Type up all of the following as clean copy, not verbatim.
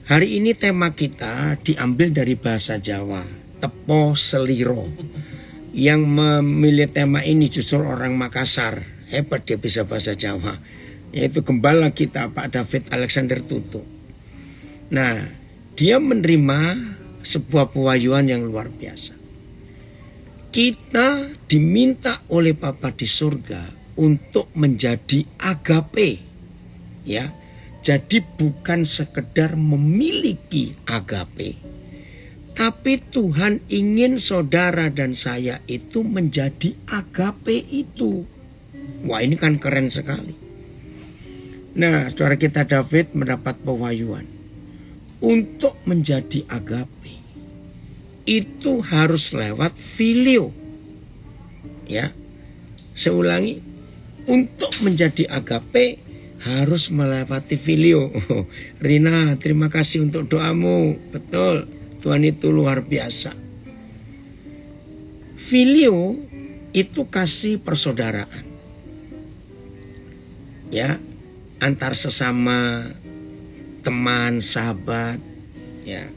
Hari ini tema kita diambil dari bahasa Jawa, Tepo Seliro. Yang memilih tema ini justru orang Makassar. Hebat dia bisa bahasa Jawa. Yaitu gembala kita Pak David Alexander Tutu. Nah, dia menerima sebuah pewahyuan yang luar biasa. Kita diminta oleh Bapa di surga untuk menjadi agape, ya. Jadi bukan sekedar memiliki agape, tapi Tuhan ingin saudara dan saya itu menjadi agape itu. Wah, ini kan keren sekali. Nah, saudara kita David mendapat pewahyuan untuk menjadi agape. Itu harus lewat filio. Ya. Saya ulangi, untuk menjadi agape harus melewati filio. Rina, terima kasih untuk doamu. Betul, Tuhan itu luar biasa. Filio itu kasih persaudaraan. Ya, antar sesama teman, sahabat, ya.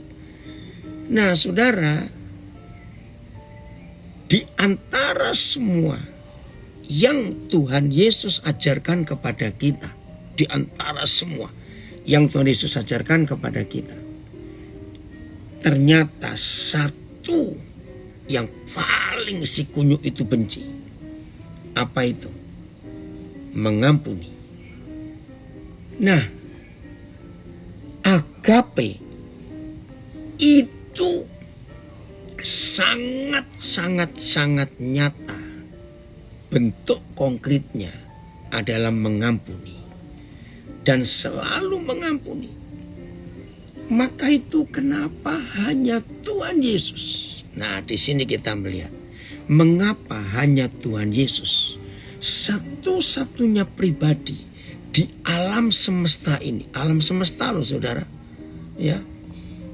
Nah, saudara, di antara semua yang Tuhan Yesus ajarkan kepada kita, di antara semua yang Tuhan Yesus ajarkan kepada kita, ternyata satu yang paling si kunyuk itu benci. Apa itu? Mengampuni. Nah, agape itu sangat nyata. Bentuk konkretnya adalah mengampuni dan selalu mengampuni. Maka itu kenapa hanya Tuhan Yesus. Nah, di sini kita melihat mengapa hanya Tuhan Yesus, satu-satunya pribadi di alam semesta ini. Alam semesta loh saudara. Ya.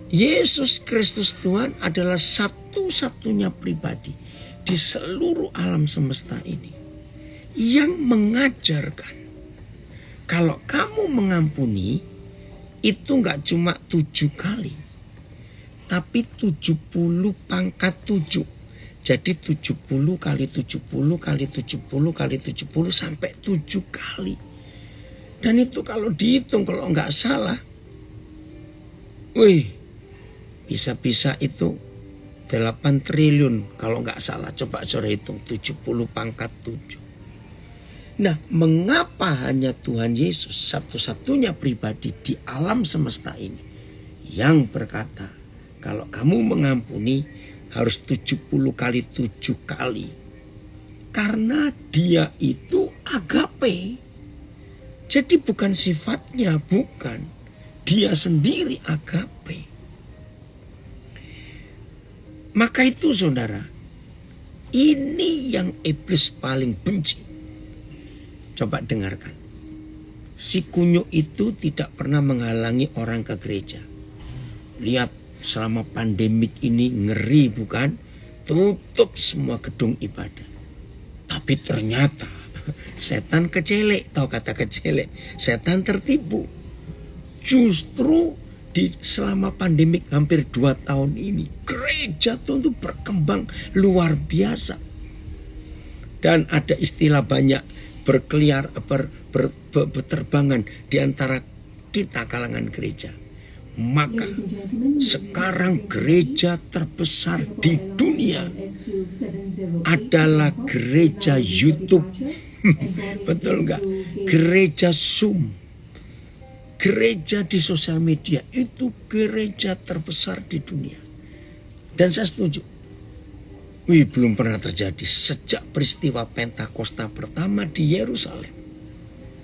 Yesus Kristus Tuhan adalah satu-satunya pribadi di seluruh alam semesta ini yang mengajarkan kalau kamu mengampuni itu gak cuma 7 kali, tapi 70 pangkat 7. Jadi 70 kali 70 kali 70 kali 70 sampai 7 kali. Dan itu kalau dihitung, kalau gak salah, bisa-bisa itu 8 triliun kalau nggak salah. Coba saudara hitung 70 pangkat 7. Nah, mengapa hanya Tuhan Yesus satu-satunya pribadi di alam semesta ini yang berkata kalau kamu mengampuni harus 70 kali 7 kali. Karena dia itu agape. Jadi bukan sifatnya, bukan. Dia sendiri agape. Maka itu saudara, ini yang iblis paling benci. Coba dengarkan. Si kunyuk itu tidak pernah menghalangi orang ke gereja. Lihat selama pandemik ini ngeri bukan? Tutup semua gedung ibadah. Tapi ternyata setan kecelek. Tahu kata kecelek? Setan tertipu. Justru selama pandemik hampir 2 tahun ini, gereja Tuhan itu berkembang luar biasa. Dan ada istilah banyak berterbangan di antara kita kalangan gereja. Maka sekarang gereja terbesar di dunia adalah gereja YouTube. Betul enggak? Gereja Zoom. Gereja di sosial media itu gereja terbesar di dunia. Dan saya setuju. Belum pernah terjadi sejak peristiwa Pentakosta pertama di Yerusalem.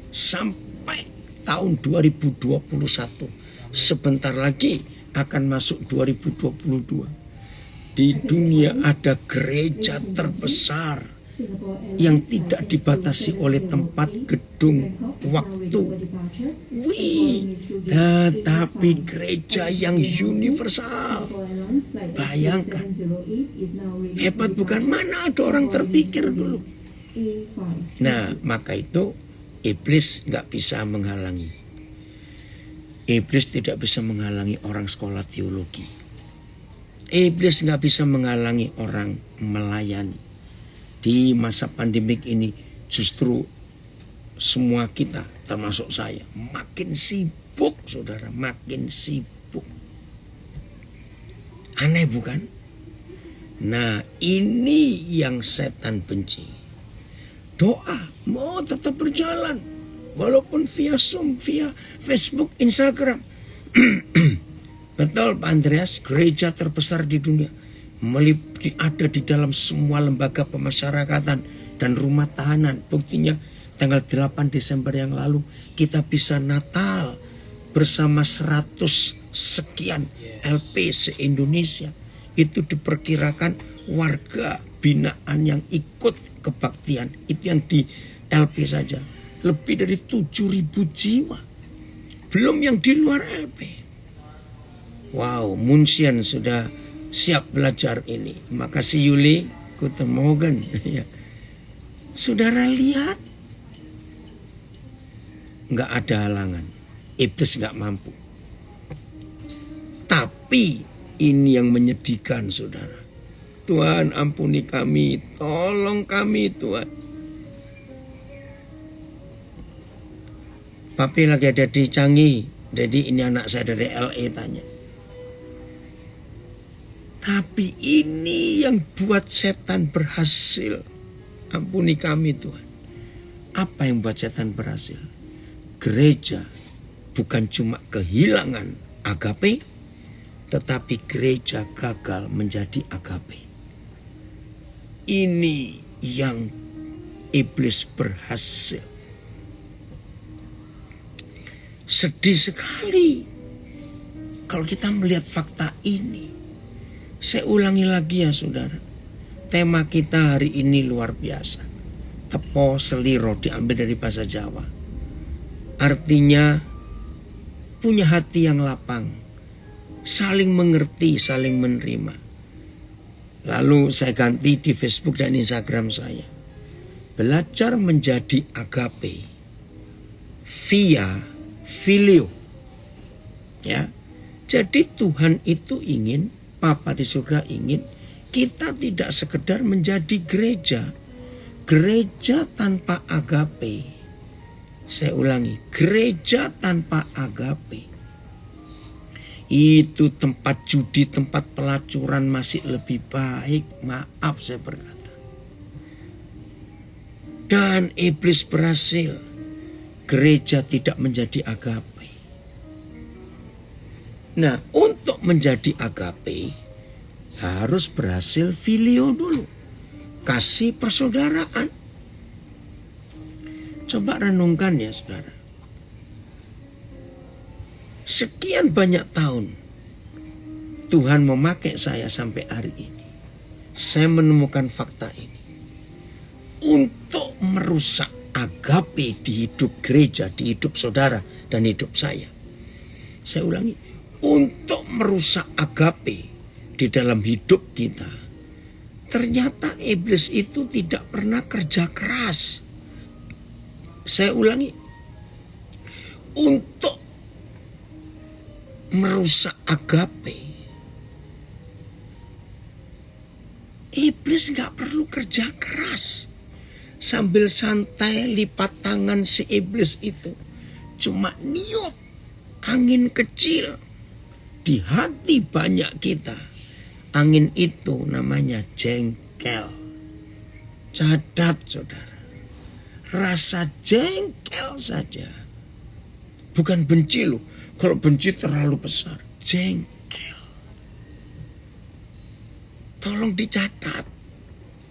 Sampai tahun 2021. Sebentar lagi akan masuk 2022. Di dunia ada gereja terbesar yang tidak dibatasi oleh tempat, gedung, waktu. Tetapi gereja yang universal. Bayangkan. Hebat bukan? Mana ada orang terpikir dulu. Nah, maka itu iblis gak bisa menghalangi. Iblis tidak bisa menghalangi orang sekolah teologi. Iblis nggak bisa menghalangi orang melayani. Di masa pandemik ini justru semua kita, termasuk saya, makin sibuk, saudara, makin sibuk. Aneh bukan? Nah, ini yang setan benci. Doa mau tetap berjalan, walaupun via Zoom, via Facebook, Instagram. Betul Pak Andreas, gereja terbesar di dunia ada di dalam semua lembaga pemasyarakatan dan rumah tahanan. Buktinya tanggal 8 Desember yang lalu kita bisa Natal bersama 100 sekian LP se-Indonesia. Itu diperkirakan warga binaan yang ikut kebaktian. Itu yang di LP saja. Lebih dari 7.000 jiwa. Belum yang di luar LP. Wow, Munsian sudah siap belajar ini. Makasih Yuli, Guten Morgen. Saudara lihat, nggak ada halangan. Iblis nggak mampu. Tapi ini yang menyedihkan, saudara. Tuhan ampuni kami, tolong kami Tuhan. Papi lagi ada di Canggih. Jadi ini anak saya dari LA tanya. Tapi ini yang buat setan berhasil. Ampuni kami Tuhan. Apa yang buat setan berhasil? Gereja bukan cuma kehilangan agape, tetapi gereja gagal menjadi agape. Ini yang iblis berhasil. Sedih sekali kalau kita melihat fakta ini. Saya ulangi lagi ya saudara. Tema kita hari ini luar biasa. Tepo seliro diambil dari bahasa Jawa. Artinya punya hati yang lapang. Saling mengerti, saling menerima. Lalu saya ganti di Facebook dan Instagram saya. Belajar menjadi agape via filio. Ya. Jadi Tuhan itu ingin, Papa di surga ingin kita tidak sekedar menjadi gereja. Gereja tanpa agape. Saya ulangi, gereja tanpa agape. Itu tempat judi, tempat pelacuran masih lebih baik. Maaf saya berkata. Dan iblis berhasil. Gereja tidak menjadi agape. Nah, untuk menjadi agape harus berhasil filio dulu. Kasih persaudaraan. Coba renungkan ya saudara. Sekian banyak tahun Tuhan memakai saya sampai hari ini. Saya menemukan fakta ini. Untuk merusak agape di hidup gereja, di hidup saudara dan hidup saya. Saya ulangi. Untuk merusak agape di dalam hidup kita. Ternyata iblis itu tidak pernah kerja keras. Saya ulangi. Untuk merusak agape, iblis gak perlu kerja keras. Sambil santai lipat tangan si iblis itu. Cuma niup angin kecil di hati banyak kita. Angin itu namanya jengkel. Catat saudara. Rasa jengkel saja. Bukan benci loh. Kalau benci terlalu besar. Jengkel. Tolong dicatat.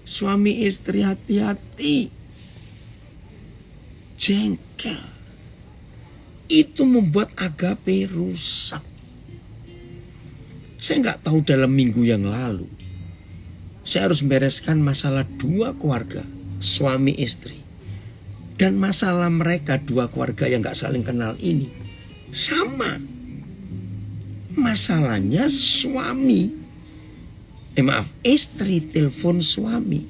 Suami istri hati-hati. Jengkel. Itu membuat agape rusak. Saya nggak tahu dalam minggu yang lalu. Saya harus membereskan masalah 2 keluarga. Suami istri. Dan masalah mereka 2 keluarga yang gak saling kenal ini sama. Masalahnya istri telepon suami.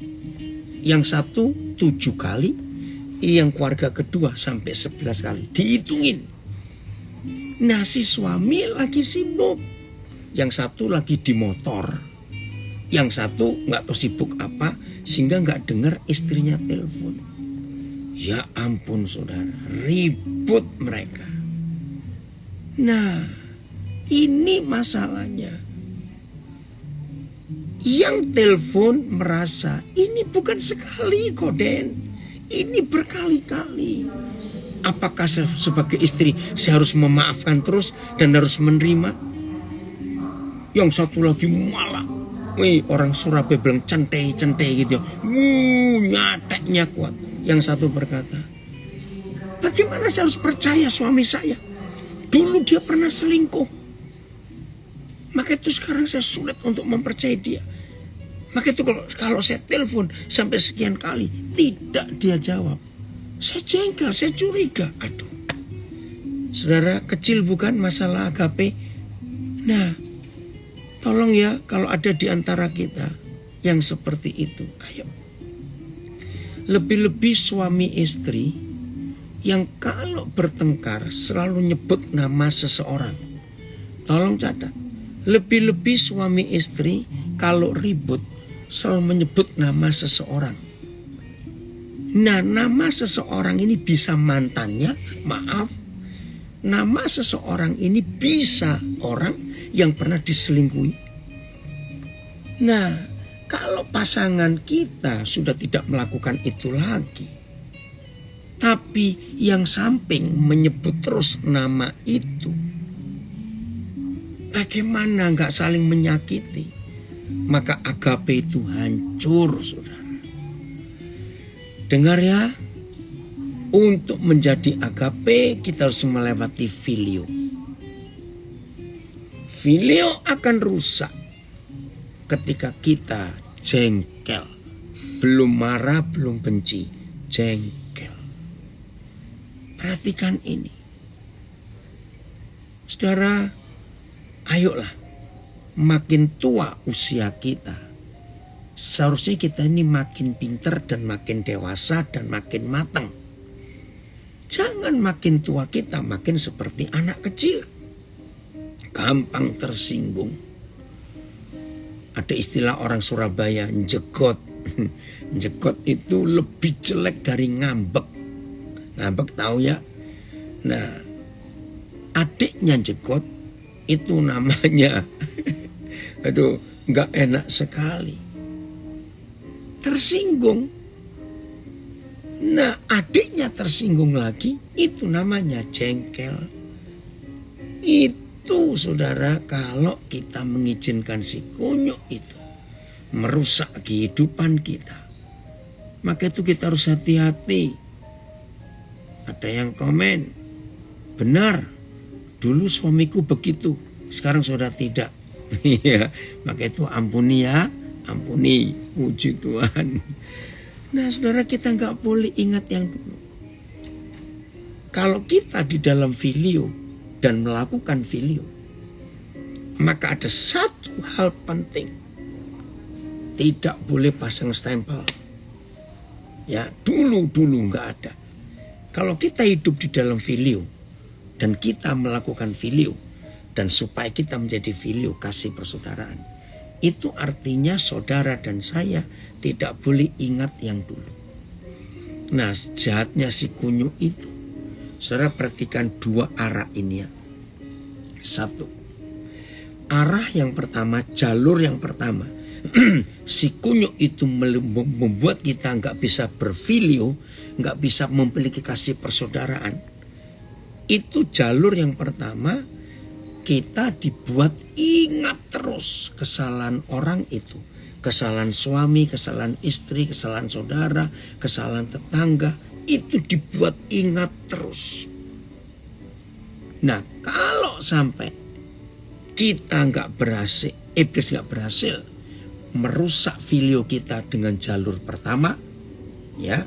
Yang satu 7 kali, yang keluarga kedua sampai 11 kali. Dihitungin. Nah si suami lagi sibuk, yang satu lagi di motor, yang satu nggak tahu sibuk apa sehingga nggak dengar istrinya telepon. Ya ampun saudara, ribut mereka. Nah ini masalahnya. Yang telepon merasa ini bukan sekali Koden, ini berkali-kali. Apakah sebagai istri saya harus memaafkan terus dan harus menerima? Yang satu lagi malah, orang Surabaya bilang centai-centai gitu. Nyateknya kuat. Yang satu berkata, bagaimana saya harus percaya suami saya? Dulu dia pernah selingkuh. Maka itu sekarang saya sulit untuk mempercayai dia. Maka itu kalau saya telepon sampai sekian kali tidak dia jawab, saya jengkel, saya curiga. Aduh, saudara, kecil bukan masalah agape? Nah, tolong ya kalau ada di antara kita yang seperti itu, ayo. Lebih-lebih suami istri yang kalau bertengkar selalu nyebut nama seseorang. Tolong catat. Lebih-lebih suami istri kalau ribut selalu menyebut nama seseorang. Nah, nama seseorang ini bisa mantannya, maaf. Nama seseorang ini bisa orang yang pernah diselingkuhi. Nah, kalau pasangan kita sudah tidak melakukan itu lagi, tapi yang samping menyebut terus nama itu, bagaimana nggak saling menyakiti? Maka agape itu hancur, saudara. Dengar ya, untuk menjadi agape kita harus melewati filio. Filio akan rusak ketika kita jengkel. Belum marah, belum benci, jengkel. Perhatikan ini. Saudara, ayolah, makin tua usia kita, seharusnya kita ini makin pintar dan makin dewasa dan makin matang. Jangan makin tua kita makin seperti anak kecil, gampang tersinggung. Ada istilah orang Surabaya, jegot. Jegot itu lebih jelek dari ngambek. Ngambek tahu ya? Nah, adiknya jegot itu namanya, aduh, nggak enak sekali. Tersinggung. Nah, adiknya tersinggung lagi, itu namanya jengkel. Itu saudara, kalau kita mengizinkan si kunyuk itu merusak kehidupan kita, maka itu kita harus hati-hati. Ada yang komen, benar, dulu suamiku begitu, sekarang sudah tidak. Iya, maka itu ampuni ya, ampuni, puji Tuhan. Nah saudara, kita nggak boleh ingat yang dulu. Kalau kita di dalam filio dan melakukan filio, maka ada satu hal penting, tidak boleh pasang stempel. Ya, dulu nggak ada. Kalau kita hidup di dalam filio dan kita melakukan filio, dan supaya kita menjadi filio kasih persaudaraan, itu artinya saudara dan saya tidak boleh ingat yang dulu. Nah, jahatnya si kunyuk itu, saudara perhatikan dua arah ini ya. Satu, arah yang pertama, jalur yang pertama, si kunyuk itu membuat kita nggak bisa berfilio, nggak bisa memiliki kasih persaudaraan. Itu jalur yang pertama. Kita dibuat ingat terus kesalahan orang itu. Kesalahan suami, kesalahan istri, kesalahan saudara, kesalahan tetangga. Itu dibuat ingat terus. Nah, kalau sampai kita nggak berhasil, iblis nggak berhasil merusak filio kita dengan jalur pertama, ya,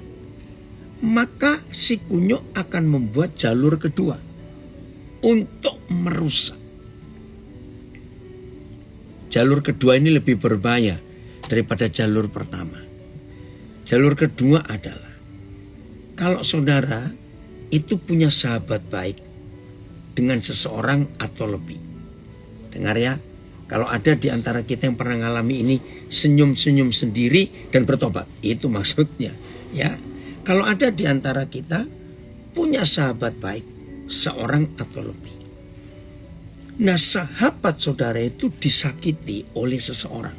maka si kunyuk akan membuat jalur kedua untuk merusak. Jalur kedua ini lebih berbahaya daripada jalur pertama. Jalur kedua adalah kalau saudara itu punya sahabat baik dengan seseorang atau lebih. Dengar ya, kalau ada di antara kita yang pernah ngalami ini, senyum-senyum sendiri dan bertobat. Itu maksudnya. Ya, kalau ada di antara kita punya sahabat baik, seorang atau lebih. Nah, sahabat saudara itu disakiti oleh seseorang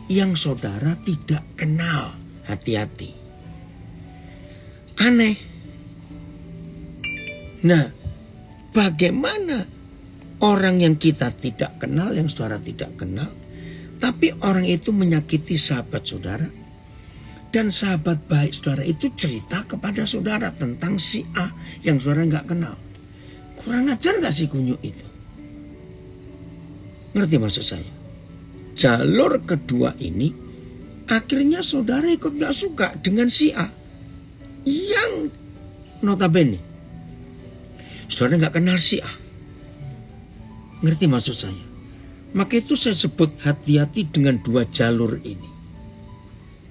yang saudara tidak kenal. Hati-hati. Aneh. Nah, bagaimana orang yang kita tidak kenal, yang saudara tidak kenal, tapi orang itu menyakiti sahabat saudara, dan sahabat baik saudara itu cerita kepada saudara tentang si A yang saudara nggak kenal. Kurang ajar nggak si kunyuk itu? Ngerti maksud saya? Jalur kedua ini, akhirnya saudara ikut nggak suka dengan si A yang notabene saudara nggak kenal si A. Ngerti maksud saya? Maka itu saya sebut hati-hati dengan dua jalur ini.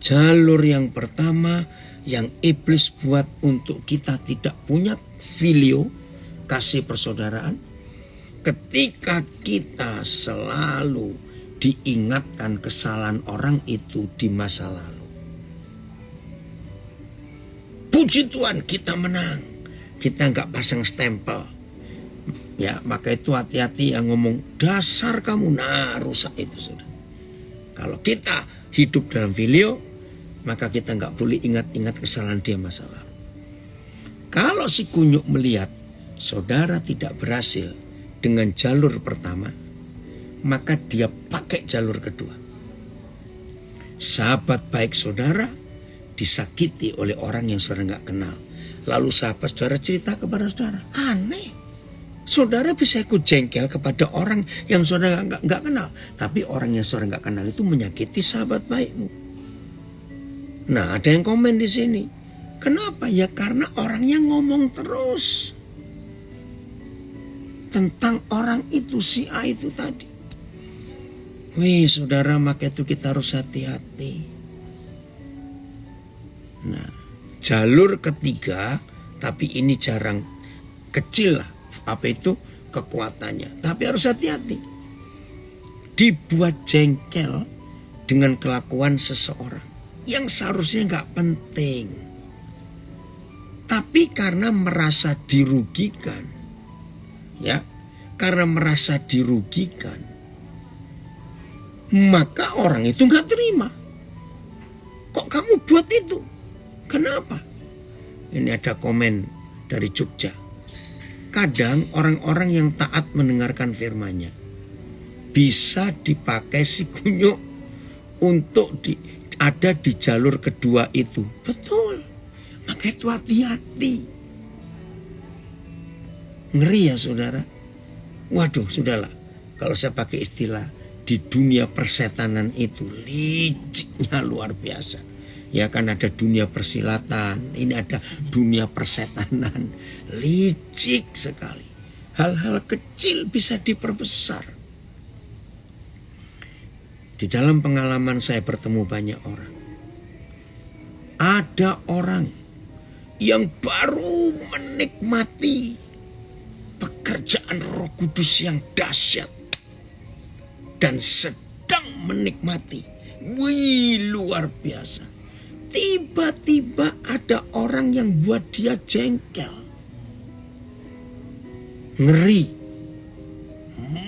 Jalur yang pertama yang iblis buat untuk kita tidak punya filio, kasih persaudaraan. Ketika kita selalu diingatkan kesalahan orang itu di masa lalu. Puji Tuhan kita menang. Kita nggak pasang stempel. Ya, maka itu hati-hati yang ngomong dasar kamu, nah rusak itu sudah. Kalau kita hidup dalam filio, maka kita nggak boleh ingat-ingat kesalahan dia masa lalu. Kalau si kunyuk melihat saudara tidak berhasil dengan jalur pertama, maka dia pakai jalur kedua. Sahabat baik saudara disakiti oleh orang yang saudara nggak kenal. Lalu sahabat saudara cerita kepada saudara. Aneh. Saudara bisa ikut jengkel kepada orang yang saudara nggak kenal. Tapi orang yang saudara nggak kenal itu menyakiti sahabat baikmu. Nah, ada yang komen di sini. Kenapa? Ya karena orangnya ngomong terus. Tentang orang itu, si A itu tadi. Wih saudara, maka itu kita harus hati-hati. Nah, jalur ketiga, tapi ini jarang, kecil lah. Apa itu? Kekuatannya. Tapi harus hati-hati. Dibuat jengkel dengan kelakuan seseorang yang seharusnya nggak penting. Tapi karena merasa dirugikan, ya, karena merasa dirugikan, maka orang itu nggak terima. Kok kamu buat itu? Kenapa? Ini ada komen dari Jogja. Kadang orang-orang yang taat mendengarkan firman-Nya bisa dipakai si kunyuk untuk ada di jalur kedua itu. Betul. Maka itu hati-hati. Ngeri ya saudara. Waduh, sudahlah. Kalau saya pakai istilah di dunia persetanan itu liciknya luar biasa. Ya kan ada dunia persilatan, ini ada dunia persetanan. Licik sekali. Hal-hal kecil bisa diperbesar. Di dalam pengalaman saya bertemu banyak orang. Ada orang yang baru menikmati pekerjaan Roh Kudus yang dahsyat. Dan sedang menikmati. Wih, luar biasa. Tiba-tiba ada orang yang buat dia jengkel. Ngeri.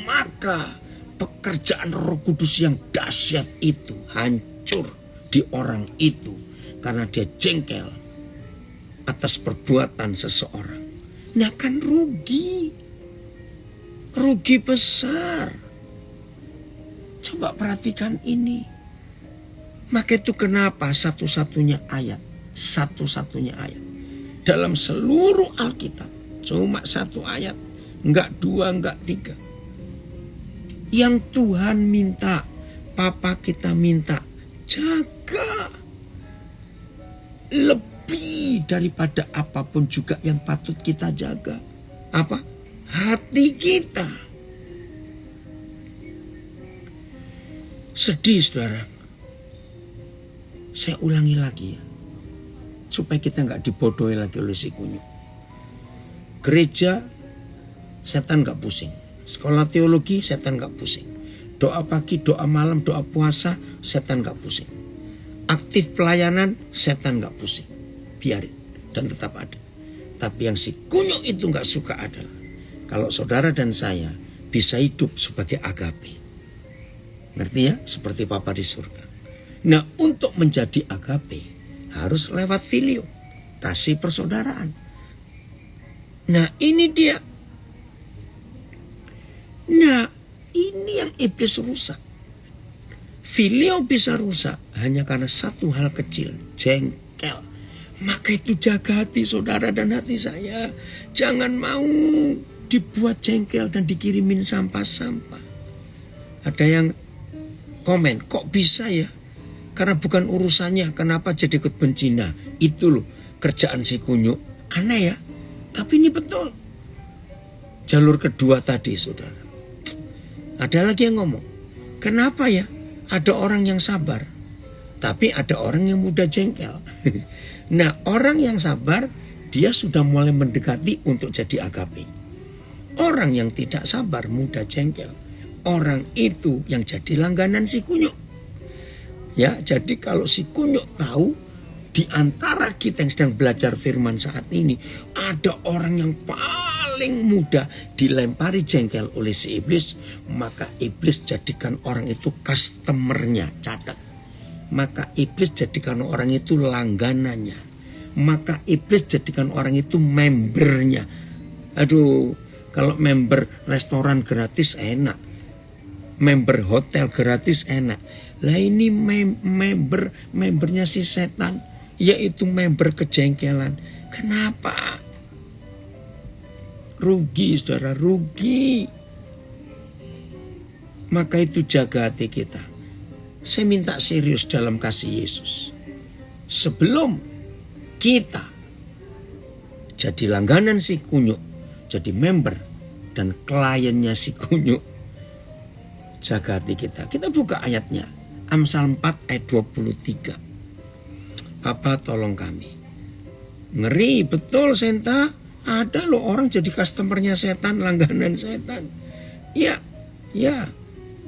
Maka pekerjaan Roh Kudus yang dahsyat itu hancur di orang itu. Karena dia jengkel atas perbuatan seseorang. Nah kan rugi. Rugi besar. Coba perhatikan ini. Maka itu kenapa satu-satunya ayat dalam seluruh Alkitab, cuma satu ayat, enggak dua, enggak tiga, yang Tuhan minta, Papa kita minta, jaga lebih daripada apapun juga yang patut kita jaga. Apa? Hati kita. Sedih saudara. Saya ulangi lagi ya, supaya kita nggak dibodohi lagi oleh si kunyuk. Gereja setan gak pusing. Sekolah teologi, setan gak pusing. Doa pagi, doa malam, doa puasa, setan gak pusing. Aktif pelayanan, setan gak pusing. Biarin, dan tetap ada. Tapi yang si kunyuk itu gak suka adalah kalau saudara dan saya bisa hidup sebagai agape. Ngerti ya? Seperti Papa di surga. Nah, untuk menjadi agape harus lewat filio, kasih persaudaraan. Nah, ini dia. Nah, ini yang iblis rusak. Filio bisa rusak hanya karena satu hal kecil, jengkel. Maka itu jaga hati saudara dan hati saya. Jangan mau dibuat jengkel dan dikirimin sampah-sampah. Ada yang komen, kok bisa ya? Karena bukan urusannya, kenapa jadi ikut benci? Nah, itu loh kerjaan si kunyuk. Aneh ya, tapi ini betul. Jalur kedua tadi saudara. Ada lagi yang ngomong, kenapa ya ada orang yang sabar, tapi ada orang yang mudah jengkel. Nah, orang yang sabar, dia sudah mulai mendekati untuk jadi agape. Orang yang tidak sabar, mudah jengkel, orang itu yang jadi langganan si kunyuk. Ya, jadi kalau si kunyuk tahu di antara kita yang sedang belajar firman saat ini ada orang yang paling mudah dilempari jengkel oleh si iblis, maka iblis jadikan orang itu customernya. Catat. Maka iblis jadikan orang itu langganannya. Maka iblis jadikan orang itu membernya. Aduh, kalau member restoran gratis enak, member hotel gratis enak. Lah ini membernya si setan, yaitu member kejengkelan. Kenapa? Rugi saudara, rugi. Maka itu jaga hati kita. Saya minta serius dalam kasih Yesus. Sebelum kita jadi langganan si kunyuk, jadi member dan kliennya si kunyuk, jaga hati kita. Kita buka ayatnya. Amsal 4 ayat 23. Papa tolong kami. Ngeri betul Senta. Ada loh orang jadi customernya setan, langganan setan. Ya.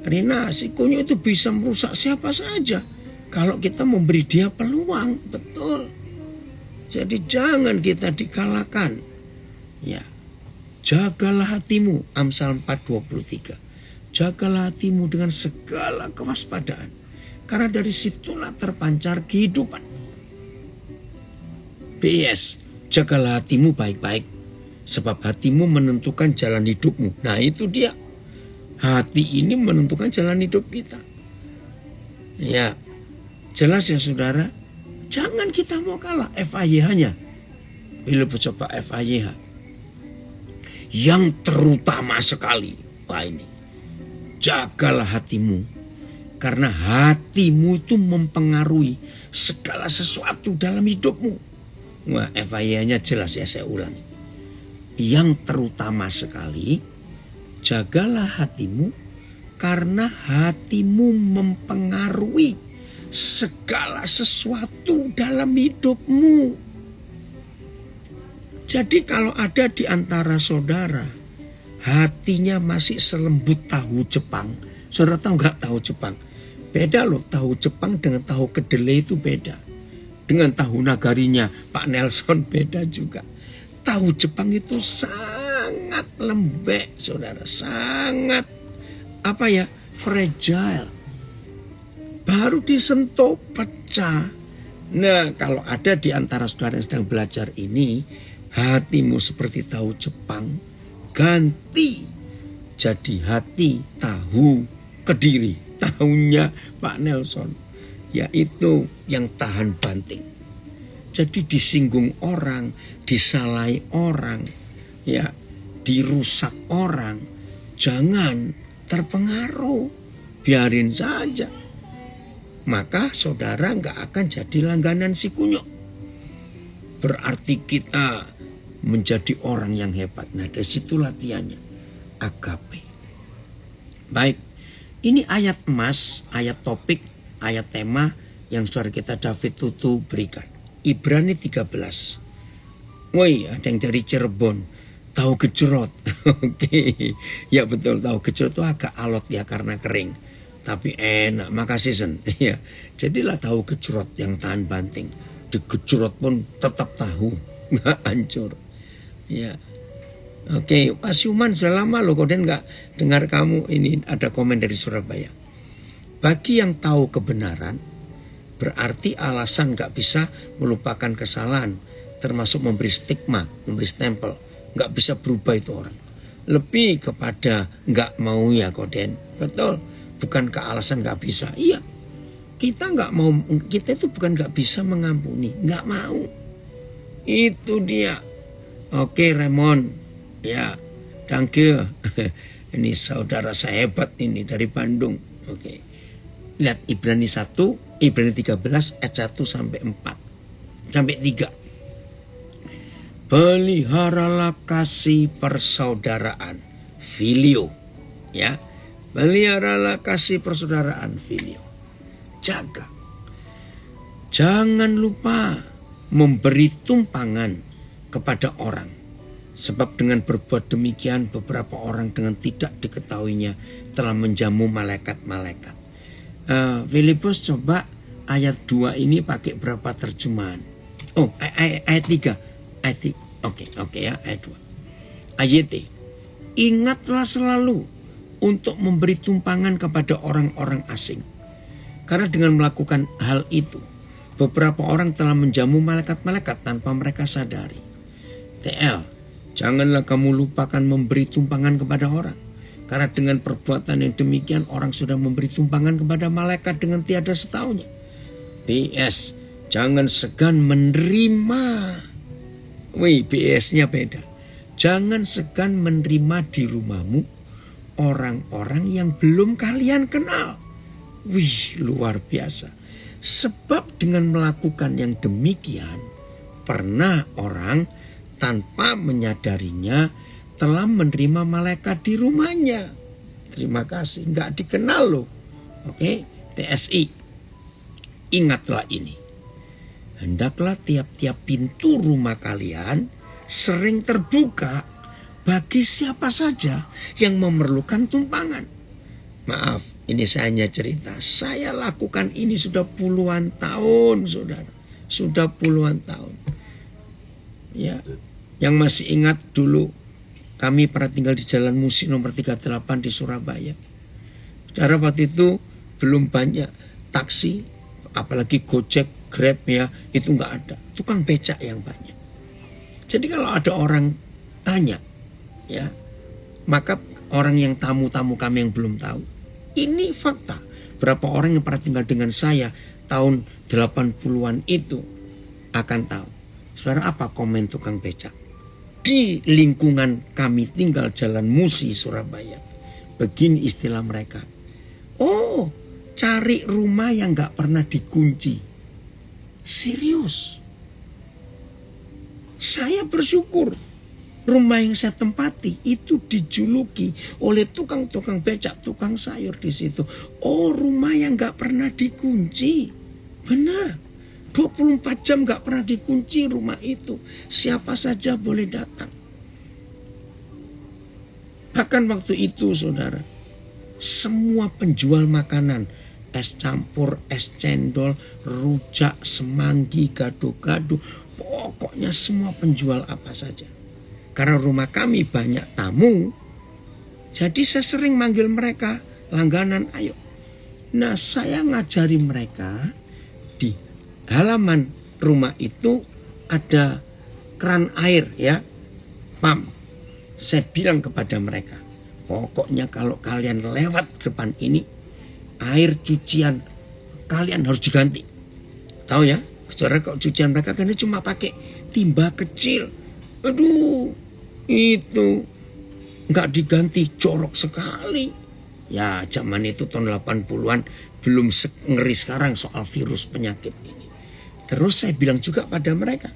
Rina, si kunyuk itu bisa merusak siapa saja kalau kita memberi dia peluang. Betul. Jadi jangan kita dikalahkan. Ya. Jagalah hatimu. Amsal 4:23. Jagalah hatimu dengan segala kewaspadaan. Karena dari situlah terpancar kehidupan. PS, jagalah hatimu baik-baik. Sebab hatimu menentukan jalan hidupmu. Nah itu dia. Hati ini menentukan jalan hidup kita. Ya, jelas ya saudara. Jangan kita mau kalah FAYH-nya. Bila coba FAYH. Yang terutama sekali. Wah ini. Jagalah hatimu. Karena hatimu itu mempengaruhi segala sesuatu dalam hidupmu. Wah, FAYH-nya jelas ya, saya ulangi. Yang terutama sekali, jagalah hatimu karena hatimu mempengaruhi segala sesuatu dalam hidupmu. Jadi kalau ada di antara saudara, hatinya masih selembut tahu Jepang. Saudara tahu nggak tahu Jepang? Beda loh, tahu Jepang dengan tahu kedelai itu beda. Dengan tahu nagarinya Pak Nelson beda juga. Tahu Jepang itu sangat lembek, saudara. Sangat, fragile. Baru disentuh, pecah. Nah, kalau ada di antara saudara yang sedang belajar ini, hatimu seperti tahu Jepang, ganti jadi hati tahu Kediri. Tahunya Pak Nelson, yaitu yang tahan banting. Jadi disinggung orang, disalahi orang, ya, dirusak orang, jangan terpengaruh, biarin saja. Maka saudara nggak akan jadi langganan si kunyuk. Berarti kita menjadi orang yang hebat. Nah, dari situ latihannya, agape. Baik, ini ayat emas, ayat topik, ayat tema yang saudara kita David Tutu berikan. Ibrani 13. Woi, ada yang dari Cirebon. Tahu gejrot. Oke. Ya betul, tahu gejrot itu agak alot ya karena kering. Tapi enak, makasih Sen. Ya. Jadilah tahu gejrot yang tahan banting. Digejrot pun tetap tahu, nggak hancur. Ya. Oke, Pak Syuman sudah lama loh Koden nggak dengar kamu. Ini ada komen dari Surabaya. Bagi yang tahu kebenaran, berarti alasan nggak bisa melupakan kesalahan, termasuk memberi stigma, memberi stempel. Nggak bisa berubah itu orang. Lebih kepada nggak mau ya Koden. Betul. Bukan ke alasan nggak bisa. Iya. Kita nggak mau. Kita itu bukan nggak bisa mengampuni. Nggak mau. Itu dia. Oke Raymond. Ya. Thank you. Ini saudara saya hebat ini dari Bandung. Oke. Lihat Ibrani 1. Ibrani 13 ayat 1 sampai 4. Sampai 3. Peliharalah kasih persaudaraan, filio, ya. Peliharalah kasih persaudaraan, filio. Jaga. Jangan lupa memberi tumpangan kepada orang. Sebab dengan berbuat demikian beberapa orang dengan tidak diketahuinya telah menjamu malaikat-malaikat. Filipus coba ayat 2 ini pakai berapa terjemahan? Oh, ayat 3. Oke ya, ayat 2. Ayat ingatlah selalu untuk memberi tumpangan kepada orang-orang asing. Karena dengan melakukan hal itu, beberapa orang telah menjamu malaikat-malaikat tanpa mereka sadari. TL, janganlah kamu lupakan memberi tumpangan kepada orang. Karena dengan perbuatan yang demikian orang sudah memberi tumpangan kepada malaikat dengan tiada setahunya. PS, jangan segan menerima. Wih, PS-nya beda. Jangan segan menerima di rumahmu orang-orang yang belum kalian kenal. Wih, luar biasa. Sebab dengan melakukan yang demikian, pernah orang tanpa menyadarinya telah menerima malaikat di rumahnya. Terima kasih, nggak dikenal loh. Oke, TSI. Ingatlah ini. Hendaklah tiap-tiap pintu rumah kalian sering terbuka bagi siapa saja yang memerlukan tumpangan. Maaf, ini saya hanya cerita. Saya lakukan ini sudah puluhan tahun, saudara. Sudah puluhan tahun. Ya, yang masih ingat dulu kami pernah tinggal di Jalan Musi nomor 38 di Surabaya. Saudara, waktu itu belum banyak taksi, apalagi Gojek, Grab ya, itu nggak ada. Tukang becak yang banyak. Jadi kalau ada orang tanya, ya, maka orang yang tamu-tamu kami yang belum tahu, ini fakta. Berapa orang yang pernah tinggal dengan saya tahun 80-an itu akan tahu. Saudara, apa komen tukang becak? Di lingkungan kami tinggal Jalan Musi, Surabaya. Begini istilah mereka. Oh, cari rumah yang nggak pernah dikunci. Serius. Saya bersyukur rumah yang saya tempati itu dijuluki oleh tukang-tukang becak, tukang sayur di situ. Oh, rumah yang nggak pernah dikunci. Benar. 24 jam nggak pernah dikunci rumah itu. Siapa saja boleh datang. Bahkan waktu itu, saudara, semua penjual makanan, es campur, es cendol, rujak, semanggi, gado-gado, pokoknya semua penjual apa saja. Karena rumah kami banyak tamu, jadi saya sering manggil mereka langganan, ayo. Nah, saya ngajari mereka di halaman rumah itu ada keran air ya, pam. Saya bilang kepada mereka, pokoknya kalau kalian lewat depan ini, air cucian kalian harus diganti. Tahu ya, saudara, kalau cucian mereka kan cuma pakai timba kecil. Aduh, itu nggak diganti, jorok sekali. Ya, zaman itu tahun 80-an belum ngeri sekarang soal virus penyakit ini. Terus saya bilang juga pada mereka,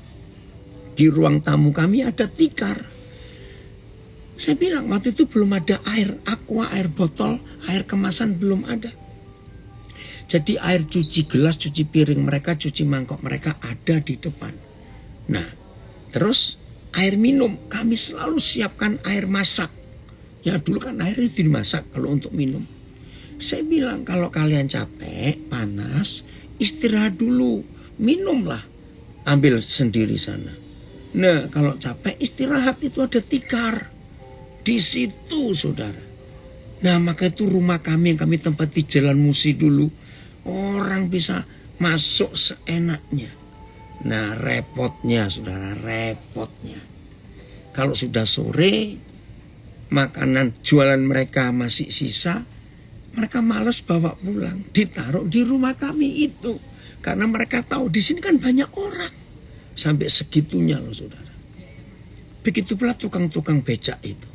di ruang tamu kami ada tikar. Saya bilang waktu itu belum ada air aqua, air botol, air kemasan belum ada. Jadi air cuci gelas, cuci piring mereka, cuci mangkok mereka ada di depan. Nah, terus air minum, kami selalu siapkan air masak. Ya dulu kan air itu dimasak kalau untuk minum. Saya bilang kalau kalian capek, panas, istirahat dulu, minumlah. Ambil sendiri sana. Nah kalau capek istirahat itu ada tikar. Di situ saudara. Nah maka itu rumah kami yang kami tempati Jalan Musi dulu. Orang bisa masuk seenaknya. Nah repotnya saudara, repotnya. Kalau sudah sore, makanan jualan mereka masih sisa, mereka malas bawa pulang, ditaruh di rumah kami itu. Karena mereka tahu di sini kan banyak orang. Sampai segitunya loh saudara. Begitu pula tukang-tukang becak itu.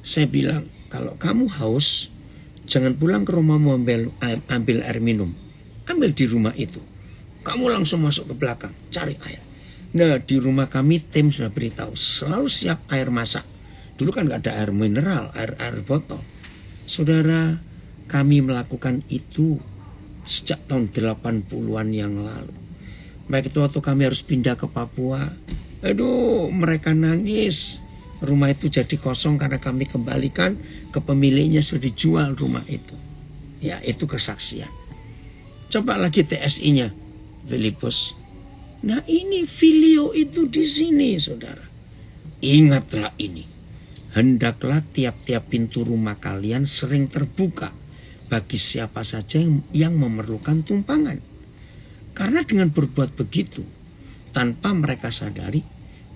Saya bilang, kalau kamu haus, jangan pulang ke rumahmu ambil air minum. Ambil di rumah itu. Kamu langsung masuk ke belakang, cari air. Nah di rumah kami tim sudah beritahu, selalu siap air masak. Dulu kan gak ada air mineral, air botol. Saudara, kami melakukan itu sejak tahun 80-an yang lalu. Baik itu waktu kami harus pindah ke Papua. Aduh, mereka nangis. Rumah itu jadi kosong karena kami kembalikan ke pemiliknya, sudah dijual rumah itu. Ya, itu kesaksian. Coba lagi TSI-nya, Filipus. Nah, ini Filio itu di sini, saudara. Ingatlah ini. Hendaklah tiap-tiap pintu rumah kalian sering terbuka bagi siapa saja yang memerlukan tumpangan. Karena dengan berbuat begitu, tanpa mereka sadari,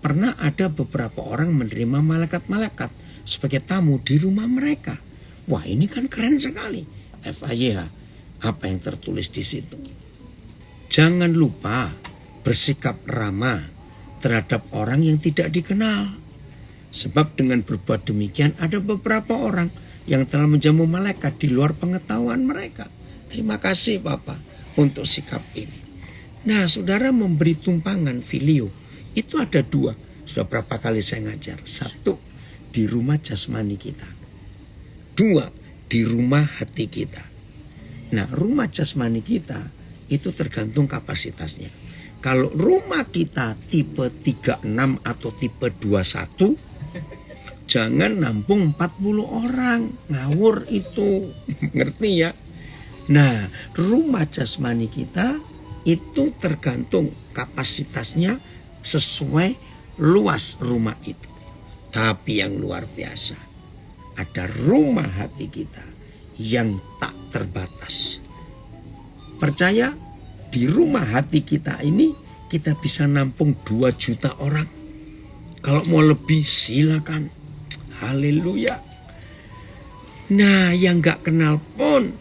pernah ada beberapa orang menerima malaikat-malaikat sebagai tamu di rumah mereka. Wah ini kan keren sekali. FAYH, apa yang tertulis di situ. Jangan lupa bersikap ramah terhadap orang yang tidak dikenal. Sebab dengan berbuat demikian ada beberapa orang yang telah menjamu malaikat di luar pengetahuan mereka. Terima kasih Bapak untuk sikap ini. Nah saudara, memberi tumpangan filio itu ada dua. Sudah berapa kali saya ngajar. Satu, di rumah jasmani kita. Dua, di rumah hati kita. Nah rumah jasmani kita itu tergantung kapasitasnya. Kalau rumah kita tipe 36 atau tipe 21, jangan nampung 40 orang, ngawur itu, ngerti ya? Nah, rumah jasmani kita itu tergantung kapasitasnya sesuai luas rumah itu. Tapi yang luar biasa, ada rumah hati kita yang tak terbatas. Percaya, di rumah hati kita ini kita bisa nampung 2 juta orang. Kalau mau lebih silakan. Haleluya. Nah yang gak kenal pun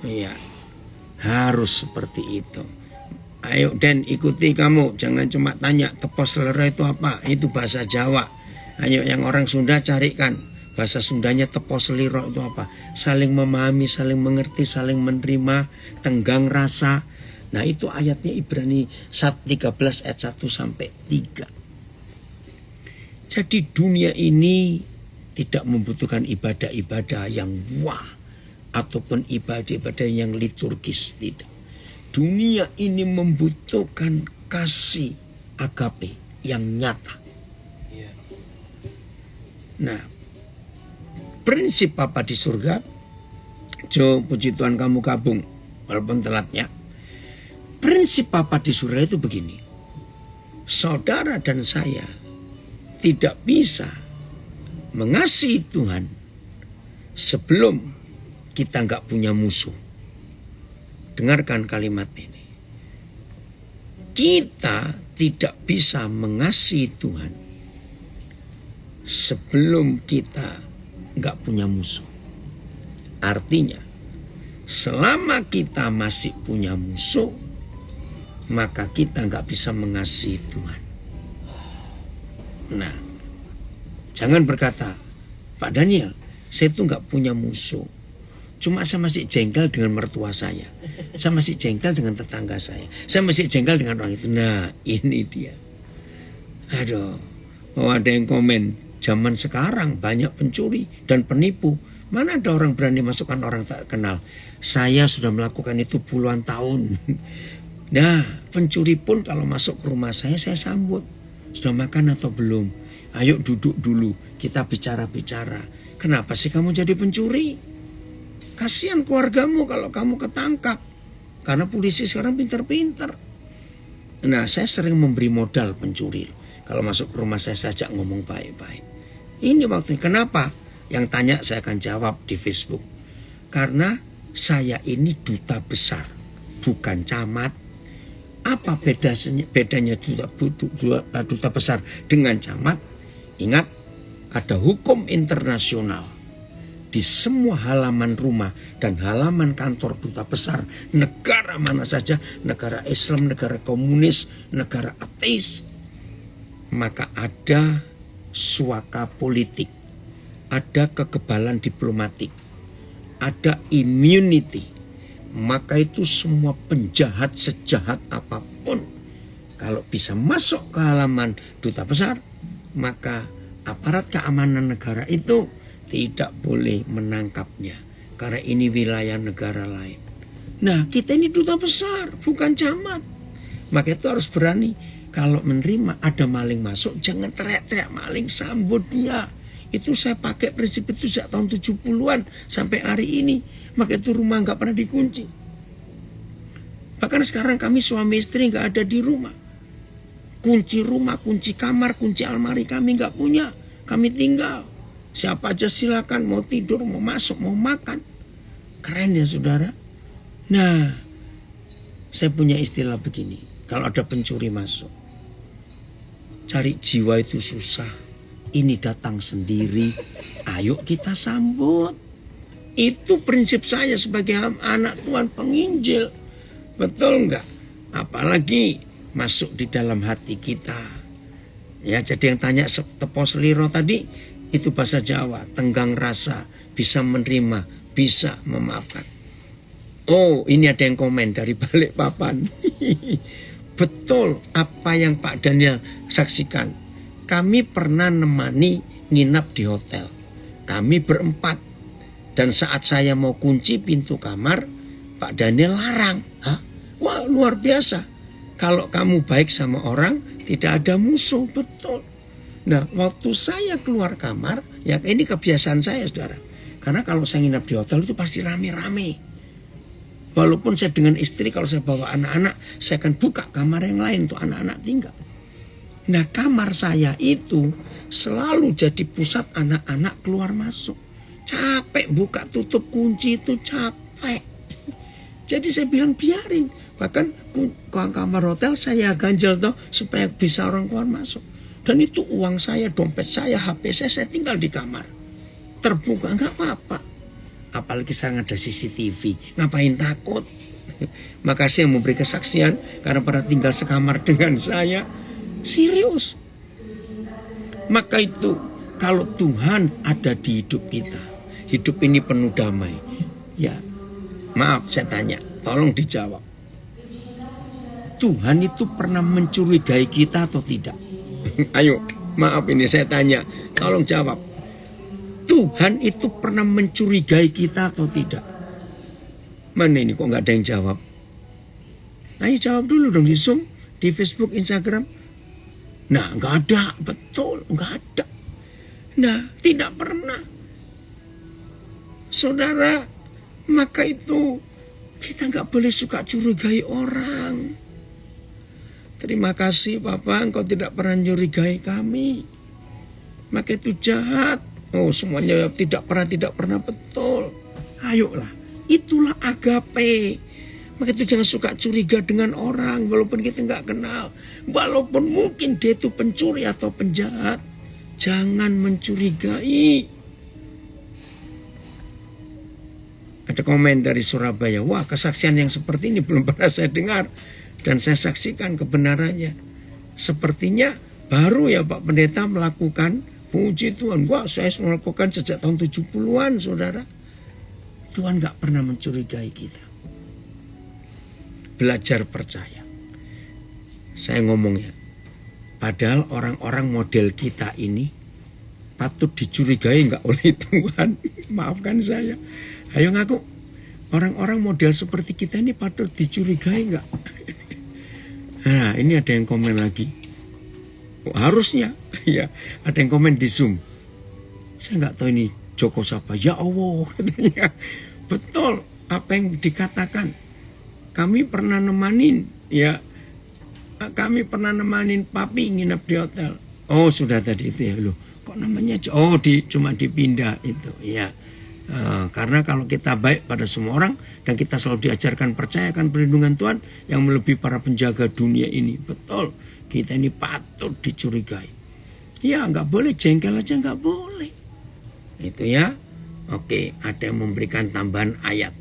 ya harus seperti itu. Ayo Dan ikuti kamu. Jangan cuma tanya tepos selera itu apa. Itu bahasa Jawa. Ayo yang orang Sunda carikan. Bahasa Sundanya tepos seliro itu apa. Saling memahami, saling mengerti, saling menerima, tenggang rasa. Nah itu ayatnya Ibrani 13 ayat 1 sampai 3. Jadi dunia ini tidak membutuhkan ibadah-ibadah yang wah ataupun ibadah-ibadah yang liturgis, tidak. Dunia ini membutuhkan kasih agape yang nyata. Nah, prinsip Papa di surga, Jo, puji Tuhan kamu gabung walaupun telatnya. Prinsip Papa di surga itu begini. Saudara dan saya tidak bisa mengasihi Tuhan sebelum kita nggak punya musuh. Dengarkan kalimat ini. Kita tidak bisa mengasihi Tuhan sebelum kita nggak punya musuh. Artinya, selama kita masih punya musuh, maka kita nggak bisa mengasihi Tuhan. Nah, jangan berkata, Pak Daniel, saya tuh nggak punya musuh. Cuma saya masih jengkel dengan mertua saya. Saya masih jengkel dengan tetangga saya. Saya masih jengkel dengan orang itu. Nah, ini dia. Aduh, ada yang komen, zaman sekarang banyak pencuri dan penipu. Mana ada orang berani masukkan orang tak kenal. Saya sudah melakukan itu puluhan tahun. Nah, pencuri pun kalau masuk ke rumah saya sambut. Sudah makan atau belum? Ayo duduk dulu, kita bicara-bicara. Kenapa sih kamu jadi pencuri? Kasihan keluargamu kalau kamu ketangkap. Karena polisi sekarang pintar-pintar. Nah, saya sering memberi modal pencuri. Kalau masuk ke rumah saya ajak ngomong baik-baik. Ini waktunya. Kenapa? Yang tanya saya akan jawab di Facebook. Karena saya ini duta besar, bukan camat. Apa bedanya duta besar dengan camat? Ingat, ada hukum internasional. Di semua halaman rumah dan halaman kantor duta besar, negara mana saja, negara Islam, negara komunis, negara ateis, maka ada suaka politik, ada kekebalan diplomatik, ada immunity. Maka itu semua penjahat sejahat apapun, kalau bisa masuk ke halaman duta besar, maka aparat keamanan negara itu tidak boleh menangkapnya. Karena ini wilayah negara lain. Nah, kita ini duta besar, bukan camat. Maka itu harus berani. Kalau menerima ada maling masuk, jangan teriak-teriak maling, sambut dia. Itu saya pakai prinsip itu sejak tahun 70-an sampai hari ini. Maka itu rumah nggak pernah dikunci. Bahkan sekarang kami suami istri nggak ada di rumah. Kunci rumah, kunci kamar, kunci almari kami nggak punya. Kami tinggal. Siapa aja silakan, mau tidur, mau masuk, mau makan. Keren ya saudara. Nah, saya punya istilah begini. Kalau ada pencuri masuk, cari jiwa itu susah. Ini datang sendiri, ayo kita sambut. Itu prinsip saya sebagai anak Tuhan penginjil. Betul enggak? Apalagi masuk di dalam hati kita. Ya, jadi yang tanya tepo seliro tadi, itu bahasa Jawa, tenggang rasa, bisa menerima, bisa memaafkan. Oh, ini ada yang komen dari Balikpapan. Betul apa yang Pak Daniel saksikan. Kami pernah nemani nginap di hotel. Kami berempat. Dan saat saya mau kunci pintu kamar, Pak Daniel larang. Hah? Wah, luar biasa. Kalau kamu baik sama orang, tidak ada musuh. Betul. Nah, waktu saya keluar kamar, ya ini kebiasaan saya saudara. Karena kalau saya nginap di hotel itu pasti rame-rame. Walaupun saya dengan istri, kalau saya bawa anak-anak, saya akan buka kamar yang lain untuk anak-anak tinggal. Nah, kamar saya itu selalu jadi pusat anak-anak keluar masuk. Capek buka tutup kunci itu capek. Jadi saya bilang biarin. Bahkan kamar hotel saya ganjel toh supaya bisa orang keluar masuk. Dan itu uang saya, dompet saya, HP saya tinggal di kamar. Terbuka, nggak apa-apa. Apalagi sangat ada CCTV, ngapain takut? Makasih yang memberi kesaksian, karena pernah tinggal sekamar dengan saya. Serius. Maka itu, kalau Tuhan ada di hidup kita, hidup ini penuh damai. Ya, maaf saya tanya, tolong dijawab. Tuhan itu pernah mencurigai kita atau tidak? Ayo, maaf ini saya tanya, tolong jawab. Tuhan itu pernah mencurigai kita atau tidak? Mana ini kok nggak ada yang jawab? Ayo jawab dulu dong di Zoom, di Facebook, Instagram. Nah, nggak ada, betul, nggak ada. Nah, tidak pernah. Saudara, maka itu kita nggak boleh suka curigai orang. Terima kasih Bapak, Engkau tidak pernah curigai kami. Maka itu jahat. Oh, semuanya tidak pernah betul. Ayolah, itulah agape. Maka itu jangan suka curiga dengan orang, walaupun kita nggak kenal. Walaupun mungkin dia itu pencuri atau penjahat. Jangan mencurigai. Ada komen dari Surabaya. Wah, kesaksian yang seperti ini belum pernah saya dengar. Dan saya saksikan kebenarannya. Sepertinya baru ya Pak Pendeta melakukan. Puji Tuhan. Wah, saya melakukan sejak tahun 70-an saudara. Tuhan gak pernah mencurigai kita. Belajar percaya. Saya ngomongnya. Padahal orang-orang model kita ini patut dicurigai gak oleh Tuhan. Maafkan saya. Ayo ngaku. Orang-orang model seperti kita ini patut dicurigai gak? Nah, ini ada yang komen lagi. Oh, harusnya. Ya, ada yang komen di Zoom. Saya nggak tahu ini Joko siapa. Ya Allah, katanya. Betul apa yang dikatakan. Kami pernah nemanin, ya. Kami pernah nemanin papi nginep di hotel. Oh, sudah tadi itu ya. Loh, kok namanya? Oh, cuma dipindah itu. Ya. Karena kalau kita baik pada semua orang dan kita selalu diajarkan percayakan perlindungan Tuhan yang melebihi para penjaga dunia ini. Betul, kita ini patut dicurigai. Ya, nggak boleh jengkel aja, nggak boleh. Itu ya. Oke, ada yang memberikan tambahan ayat.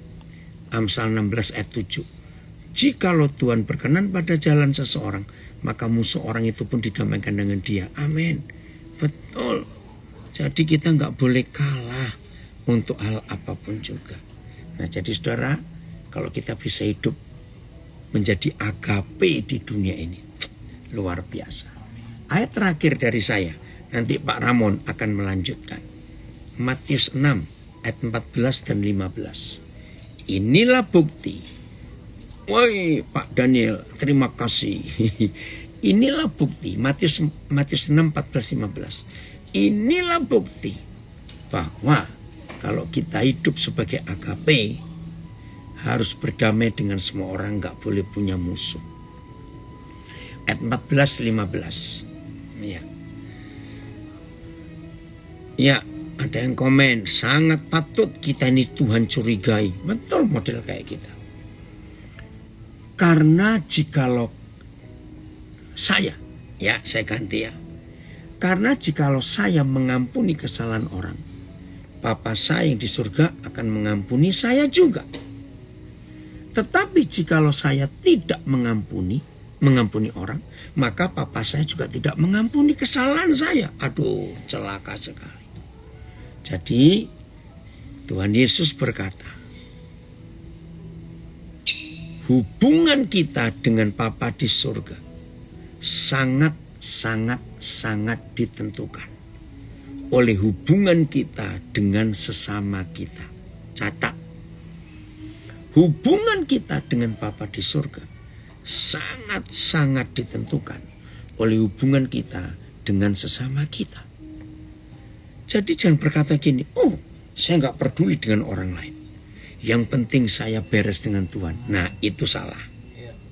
Amsal 16 ayat 7. Jikalau Tuhan berkenan pada jalan seseorang, maka musuh orang itu pun didamaikan dengan dia. Amin. Betul. Jadi kita nggak boleh kalah untuk hal apapun juga. Nah, jadi saudara, kalau kita bisa hidup menjadi agape di dunia ini, luar biasa. Ayat terakhir dari saya, nanti Pak Ramon akan melanjutkan. Matius 6 ayat 14 dan 15. Inilah bukti. Woi Pak Daniel, terima kasih. Inilah bukti. Matius 6 14 15. Inilah bukti bahwa kalau kita hidup sebagai agape, harus berdamai dengan semua orang, nggak boleh punya musuh. Ayat 14 15. Ya. Ya, ada yang komen, sangat patut kita ini Tuhan curigai. Betul model kayak kita. Karena jikalau saya ganti ya. Karena jikalau saya mengampuni kesalahan orang, Bapa saya yang di surga akan mengampuni saya juga. Tetapi jikalau saya tidak mengampuni orang, maka Bapa saya juga tidak mengampuni kesalahan saya. Aduh, celaka sekali. Jadi Tuhan Yesus berkata, hubungan kita dengan Bapa di surga sangat ditentukan oleh hubungan kita dengan sesama kita. Catat, hubungan kita dengan Bapa di surga sangat ditentukan oleh hubungan kita dengan sesama kita. Jadi jangan berkata gini, oh saya nggak peduli dengan orang lain. Yang penting saya beres dengan Tuhan. Nah, itu salah.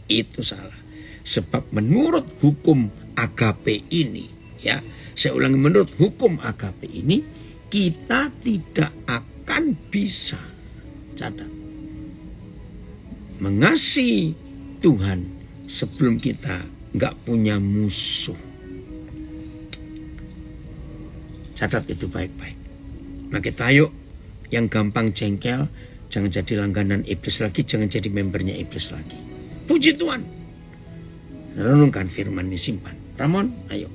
Itu salah. Sebab menurut hukum agape ini, ya, saya ulangi, menurut hukum agape ini, kita tidak akan bisa, catat, mengasihi Tuhan sebelum kita nggak punya musuh. Catat itu baik-baik. Nah, kita ayo yang gampang jengkel, jangan jadi langganan iblis lagi, jangan jadi membernya iblis lagi. Puji Tuhan. Renungkan firman ini, simpan. Ramon, ayo.